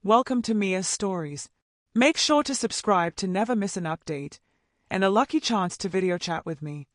Welcome to Mia's Stories. Make sure to subscribe to never miss an update, and a lucky chance to video chat with me.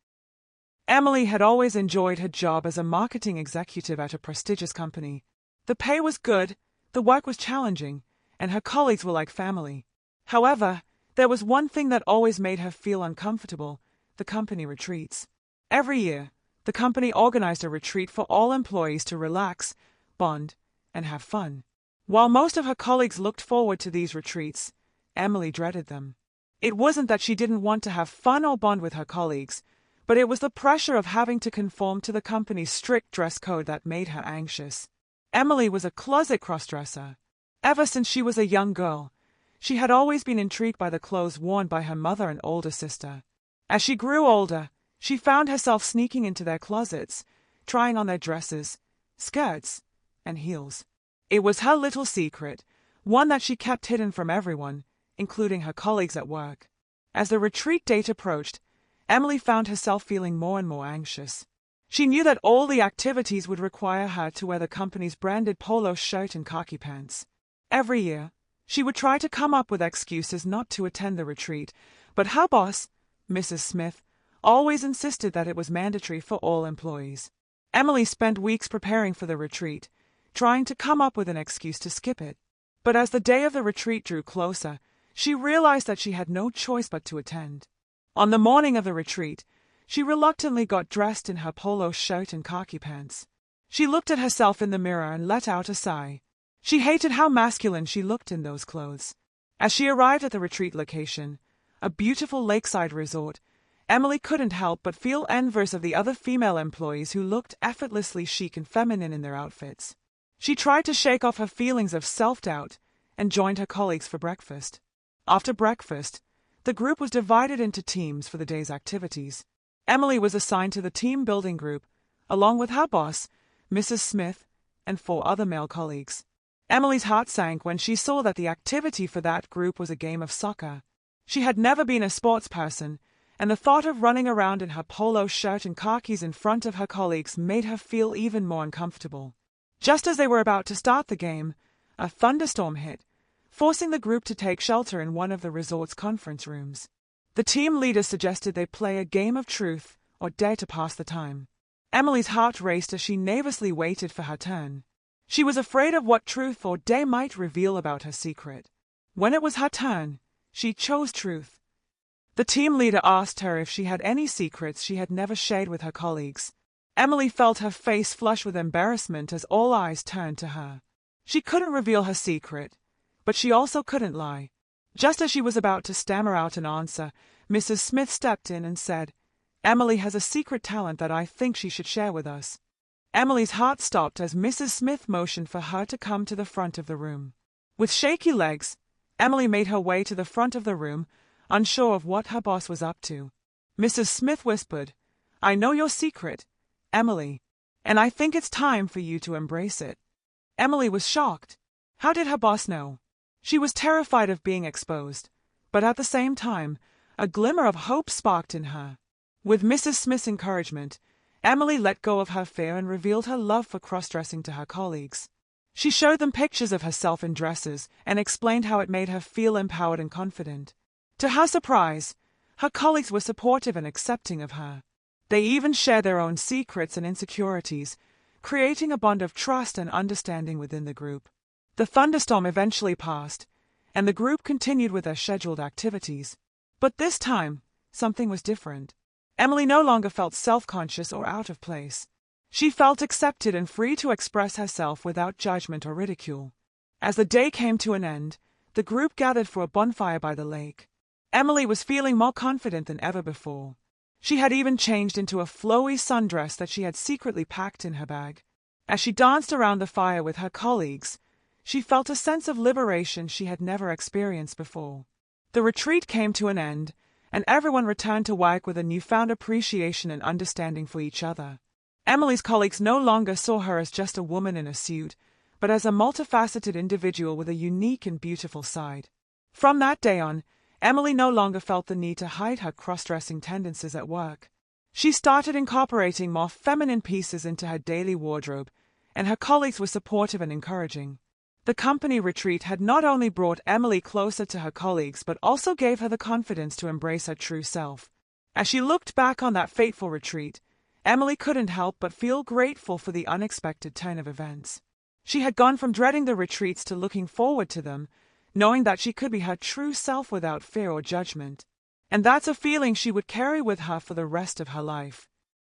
Emily had always enjoyed her job as a marketing executive at a prestigious company. The pay was good, the work was challenging, and her colleagues were like family. However, there was one thing that always made her feel uncomfortable: the company retreats. Every year, the company organized a retreat for all employees to relax, bond, and have fun. While most of her colleagues looked forward to these retreats, Emily dreaded them. It wasn't that she didn't want to have fun or bond with her colleagues, but it was the pressure of having to conform to the company's strict dress code that made her anxious. Emily was a closet crossdresser. Ever since she was a young girl, she had always been intrigued by the clothes worn by her mother and older sister. As she grew older, she found herself sneaking into their closets, trying on their dresses, skirts, and heels. It was her little secret, one that she kept hidden from everyone, including her colleagues at work. As the retreat date approached, Emily found herself feeling more and more anxious. She knew that all the activities would require her to wear the company's branded polo shirt and khaki pants. Every year, she would try to come up with excuses not to attend the retreat, but her boss, Mrs. Smith, always insisted that it was mandatory for all employees. Emily spent weeks preparing for the retreat, trying to come up with an excuse to skip it. But as the day of the retreat drew closer, she realized that she had no choice but to attend. On the morning of the retreat, she reluctantly got dressed in her polo shirt and khaki pants. She looked at herself in the mirror and let out a sigh. She hated how masculine she looked in those clothes. As she arrived at the retreat location, a beautiful lakeside resort, Emily couldn't help but feel envious of the other female employees who looked effortlessly chic and feminine in their outfits. She tried to shake off her feelings of self-doubt and joined her colleagues for breakfast. After breakfast, the group was divided into teams for the day's activities. Emily was assigned to the team building group, along with her boss, Mrs. Smith, and 4 other male colleagues. Emily's heart sank when she saw that the activity for that group was a game of soccer. She had never been a sports person, and the thought of running around in her polo shirt and khakis in front of her colleagues made her feel even more uncomfortable. Just as they were about to start the game, a thunderstorm hit, forcing the group to take shelter in one of the resort's conference rooms. The team leader suggested they play a game of truth or dare to pass the time. Emily's heart raced as she nervously waited for her turn. She was afraid of what truth or dare might reveal about her secret. When it was her turn, she chose truth. The team leader asked her if she had any secrets she had never shared with her colleagues. Emily felt her face flush with embarrassment as all eyes turned to her. She couldn't reveal her secret, but she also couldn't lie. Just as she was about to stammer out an answer, Mrs. Smith stepped in and said, "Emily has a secret talent that I think she should share with us." Emily's heart stopped as Mrs. Smith motioned for her to come to the front of the room. With shaky legs, Emily made her way to the front of the room, unsure of what her boss was up to. Mrs. Smith whispered, "I know your secret, Emily, and I think it's time for you to embrace it." Emily was shocked. How did her boss know? She was terrified of being exposed, but at the same time, a glimmer of hope sparked in her. With Mrs. Smith's encouragement, Emily let go of her fear and revealed her love for cross-dressing to her colleagues. She showed them pictures of herself in dresses and explained how it made her feel empowered and confident. To her surprise, her colleagues were supportive and accepting of her. They even shared their own secrets and insecurities, creating a bond of trust and understanding within the group. The thunderstorm eventually passed, and the group continued with their scheduled activities. But this time, something was different. Emily no longer felt self-conscious or out of place. She felt accepted and free to express herself without judgment or ridicule. As the day came to an end, the group gathered for a bonfire by the lake. Emily was feeling more confident than ever before. She had even changed into a flowy sundress that she had secretly packed in her bag. As she danced around the fire with her colleagues, she felt a sense of liberation she had never experienced before. The retreat came to an end, and everyone returned to work with a newfound appreciation and understanding for each other. Emily's colleagues no longer saw her as just a woman in a suit, but as a multifaceted individual with a unique and beautiful side. From that day on, Emily no longer felt the need to hide her cross-dressing tendencies at work. She started incorporating more feminine pieces into her daily wardrobe, and her colleagues were supportive and encouraging. The company retreat had not only brought Emily closer to her colleagues but also gave her the confidence to embrace her true self. As she looked back on that fateful retreat, Emily couldn't help but feel grateful for the unexpected turn of events. She had gone from dreading the retreats to looking forward to them, knowing that she could be her true self without fear or judgment. And that's a feeling she would carry with her for the rest of her life.